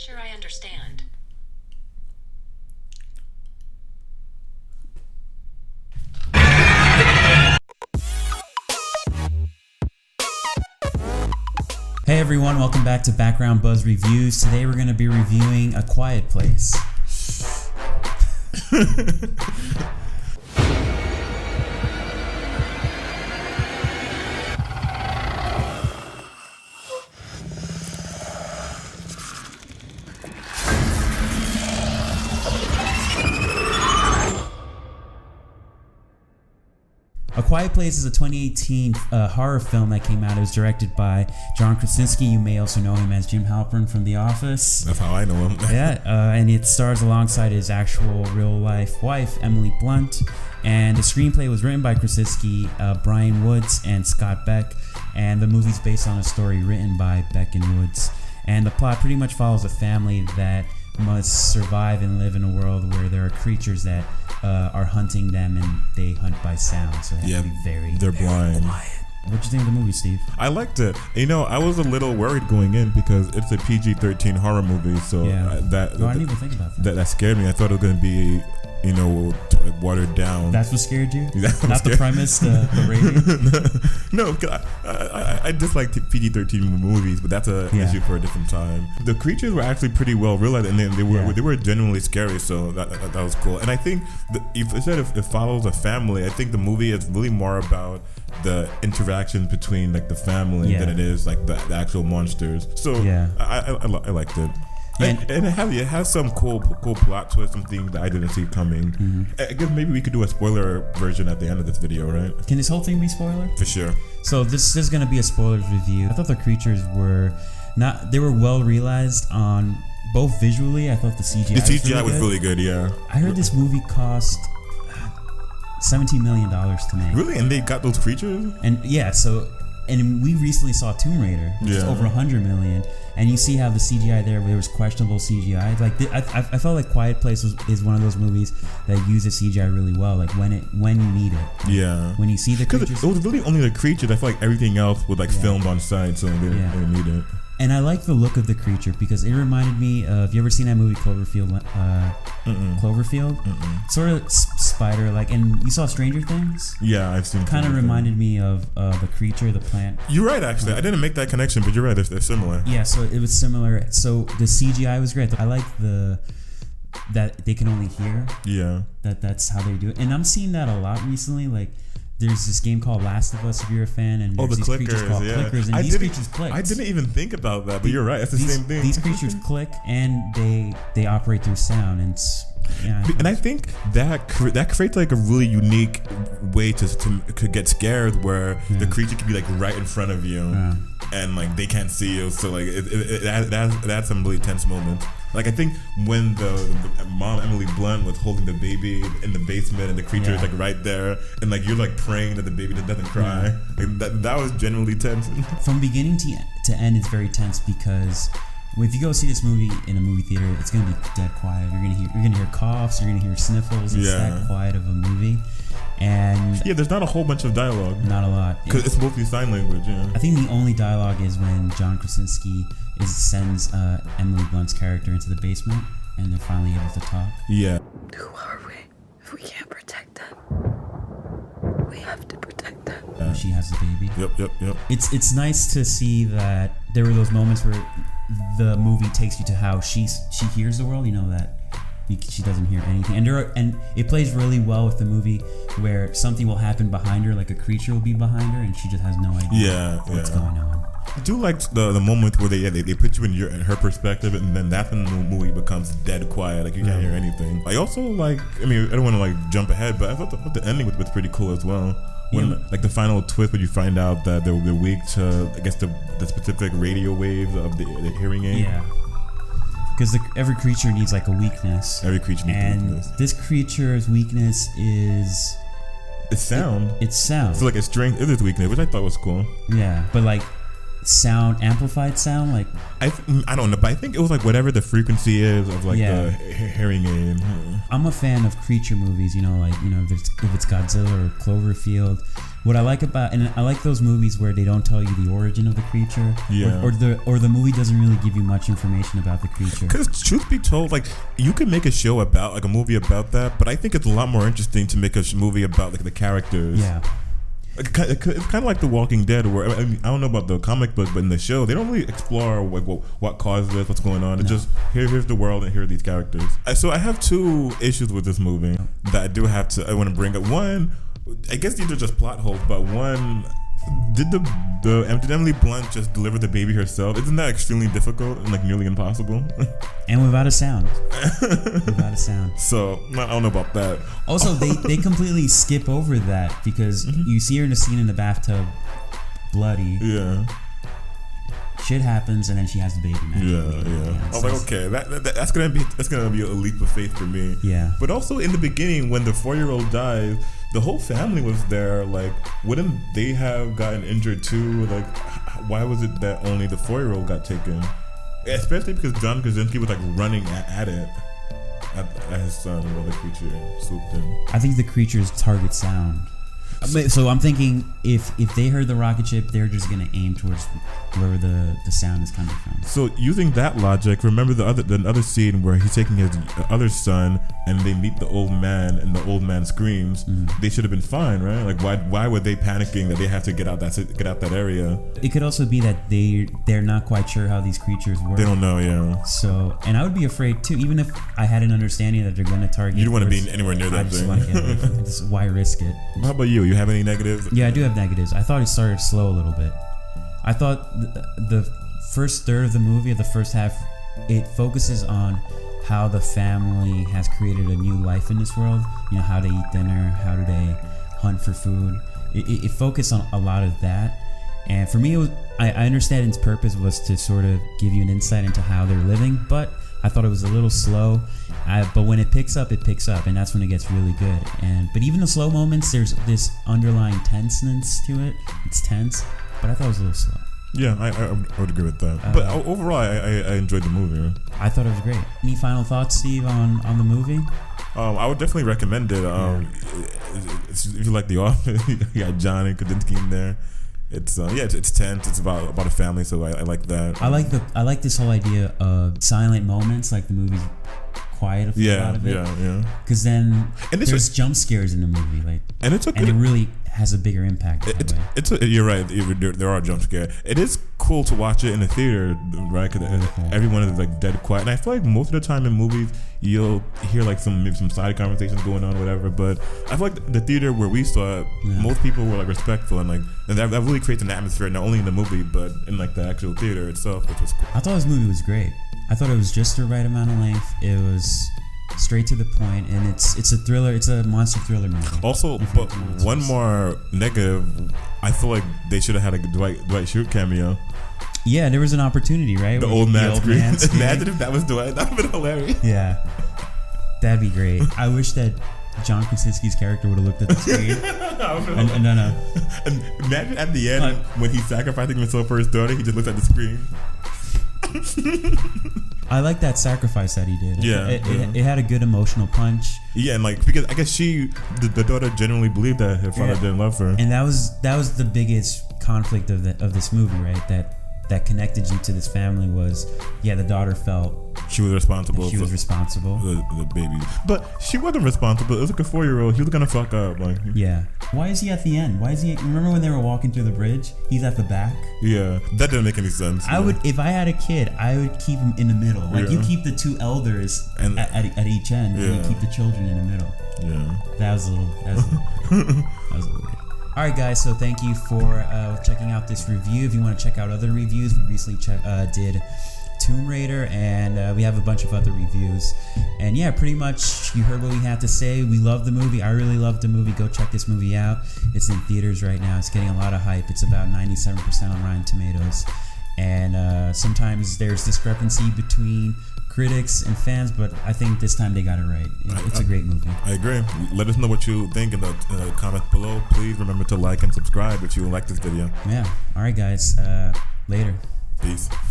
sure I understand. Hey everyone, welcome back to Background Buzz Reviews. Today we're going to be reviewing A Quiet Place. A Quiet Place is a 2018 horror film that came out. It was directed by John Krasinski. You may also know him as Jim Halpern from The Office. That's how I know him. Yeah, and it stars alongside his actual real-life wife, Emily Blunt. And the screenplay was written by Krasinski, Brian Woods, and Scott Beck. And the movie's based on a story written by Beck and Woods. And the plot pretty much follows a family that must survive and live in a world where there are creatures that are hunting them, and they hunt by sound, so they have to be they're blind. quiet. What'd you think of the movie, Steve? I liked it. You know, I was a little worried going in because it's a PG-13 horror movie, so Yeah. I didn't even think about that. That scared me. I thought it was going to be, you know, watered down. That's what scared you? Not the premise, the rating? No, I dislike PG-13 movies, but that's an issue for a different time. The creatures were actually pretty well realized, and they were genuinely scary, so that was cool. And I think if it follows a family, I think the movie is really more about the interactions between like the family than it is like the actual monsters. So I liked it. And it has some cool plot twists, some things that I didn't see coming. Mm-hmm. I guess maybe we could do a spoiler version at the end of this video, right? Can this whole thing be spoiler? For sure. So this is going to be a spoilers review. I thought the creatures were well realized on both visually. I thought the CGI was really good, yeah. I heard this movie cost $17 million to make. Really? And they got those creatures? And and we recently saw Tomb Raider, which is over $100 million, and you see how the CGI there was questionable CGI. Like I felt like Quiet Place is one of those movies that uses CGI really well, like when you need it. Yeah. When you see the creatures. Because it was really only the creatures. I feel like everything else was filmed on site, so they didn't need it. And I like the look of the creature because it reminded me of, you ever seen that movie Cloverfield? Cloverfield? Sort of spider-like. And you saw Stranger Things? Yeah, I've seen. Kind of reminded me of the creature, the plant. You're right, actually. I didn't make that connection, but you're right. They're similar. Yeah, so it was similar. So the CGI was great. I like that they can only hear. Yeah. That's how they do it. And I'm seeing that a lot recently. Like, there's this game called Last of Us, if you're a fan, and there's the these creatures called clickers, and these creatures click. I didn't even think about that, but you're right. That's the same thing. These creatures click, and they operate through sound, and I think that creates like a really unique way to get scared, where the creature can be like right in front of you, and like they can't see you, so like it adds some really tense moments. Like I think when the mom Emily Blunt was holding the baby in the basement and the creature is like right there, and like you're like praying that the baby doesn't cry. Like, that was genuinely tense. From beginning to end, it's very tense because if you go see this movie in a movie theater, it's gonna be dead quiet. You're gonna hear coughs. You're gonna hear sniffles. It's that quiet of a movie. And there's not a whole bunch of dialogue. Not a lot. Because it's mostly sign language. Yeah. I think the only dialogue is when John Krasinski sends Emily Blunt's character into the basement, and they're finally able to talk. Yeah. Who are we if we can't protect them? We have to protect them. When she has the baby. Yep. It's nice to see that there were those moments where the movie takes you to how she hears the world. You know that. She doesn't hear anything, and it plays really well with the movie where something will happen behind her, like a creature will be behind her, and she just has no idea what's going on. I do like the moment where they put you in her perspective, and then that's when the movie becomes dead quiet, like you can't hear anything. I also like, I don't want to like jump ahead, but I thought the ending was pretty cool as well. When like the final twist, when you find out that they're weak to, I guess, the specific radio waves of the hearing aid. Yeah. Because every creature needs like a weakness. Every creature needs a weakness. And this creature's weakness is... It's sound. It's sound. So like its strength is its weakness, which I thought was cool. Yeah, but like sound, amplified sound, like I don't know, but I think it was like whatever the frequency is of like Yeah. the hearing aid. I'm a fan of creature movies, if it's Godzilla or Cloverfield. What I like about, and I like those movies where they don't tell you the origin of the creature, Yeah. or the movie doesn't really give you much information about the creature. Because truth be told, like you could make a show about like a movie about that, but I think it's a lot more interesting to make a movie about like the characters. Yeah. It's kind of like The Walking Dead, where I don't know about the comic book, but in the show they don't really explore what caused this, what's going on. It's just here's the world and here are these characters. So I have two issues with this movie that I want to bring up. One, I guess these are just plot holes, but one, did Emily Blunt just deliver the baby herself? Isn't that extremely difficult and like nearly impossible? And without a sound. Without a sound. So I don't know about that. Also, they completely skip over that because you see her in a scene in the bathtub, bloody. Yeah. Shit happens, and then she has the baby. Yeah. I was like, okay, that's gonna be a leap of faith for me. Yeah. But also in the beginning, when the 4-year-old dies, the whole family was there. Like, wouldn't they have gotten injured too? Like, why was it that only the 4-year-old got taken? Especially because John Krasinski was like running at his son while the creature swooped in. I think the creatures target sound. So I'm thinking if they heard the rocket ship, they're just gonna aim towards wherever the sound is coming from. So using that logic, remember the other scene where he's taking his other son and they meet the old man and the old man screams. They should have been fine, right? Like why were they panicking that they have to get out that area? It could also be that they're not quite sure how these creatures work. They don't know, yeah. So, and I would be afraid too, even if I had an understanding that they're gonna target. You don't want to be anywhere near that thing. Just why risk it? How about you? You have any negatives? Yeah, I do have negatives. I thought it started slow a little bit. I thought the first third of the movie, the first half, it focuses on how the family has created a new life in this world. How they eat dinner, how do they hunt for food. It focused on a lot of that. And for me, I understand its purpose was to sort of give you an insight into how they're living, but I thought it was a little slow. But when it picks up, and that's when it gets really good. But even the slow moments, there's this underlying tenseness to it. It's tense, but I thought it was a little slow. Yeah, I would agree with that. But overall, I enjoyed the movie. I thought it was great. Any final thoughts, Steve, on the movie? I would definitely recommend it. If you like The Office, you got John and Krasinski in there. It's tense. It's about a family, so I like that. I like this whole idea of silent moments, like the movie's quiet a lot of it. Yeah. Because then there's jump scares in the movie, and it really has a bigger impact. You're right. There are jump scares. It is cool to watch it in the theater, right? Because everyone is like dead quiet, and I feel like most of the time in movies you'll hear like maybe some side conversations going on, or whatever. But I feel like the theater where we saw it, most people were like respectful and that really creates an atmosphere, not only in the movie but in like the actual theater itself, which was cool. I thought this movie was great. I thought it was just the right amount of length. It was straight to the point, and it's a thriller. It's a monster thriller movie. Also, but one more negative, I feel like they should have had a Dwight Schrute cameo. Yeah, there was an opportunity, right? The old man scream. Imagine if that was Dwight. That would have been hilarious. Yeah, that'd be great. I wish that John Krasinski's character would have looked at the screen. And imagine at the end when he's sacrificing himself for his daughter, he just looks at the screen. I like that sacrifice that he did. Yeah, it had a good emotional punch. Yeah, and because I guess the daughter genuinely believed that her father didn't love her, and that was the biggest conflict of this movie, right? That connected you to this family was, the daughter felt she was responsible. The baby, but she wasn't responsible. It was like a 4-year-old. He was gonna fuck up. Yeah. Why is he at the end? Remember when they were walking through the bridge? He's at the back. Yeah, that didn't make any sense. If I had a kid, I would keep him in the middle. You keep the two elders at each end, and you keep the children in the middle. Yeah. That was a little weird. Alright guys, so thank you for checking out this review. If you want to check out other reviews, we recently did Tomb Raider, and we have a bunch of other reviews. And yeah, pretty much you heard what we had to say. We love the movie. I really love the movie. Go check this movie out. It's in theaters right now. It's getting a lot of hype. It's about 97% on Rotten Tomatoes. And sometimes there's discrepancy between critics and fans, but I think this time they got it right. It's a great movie. I agree. Let us know what you think in the comments below. Please remember to like and subscribe if you like this video. Yeah. All right, guys. Later. Peace.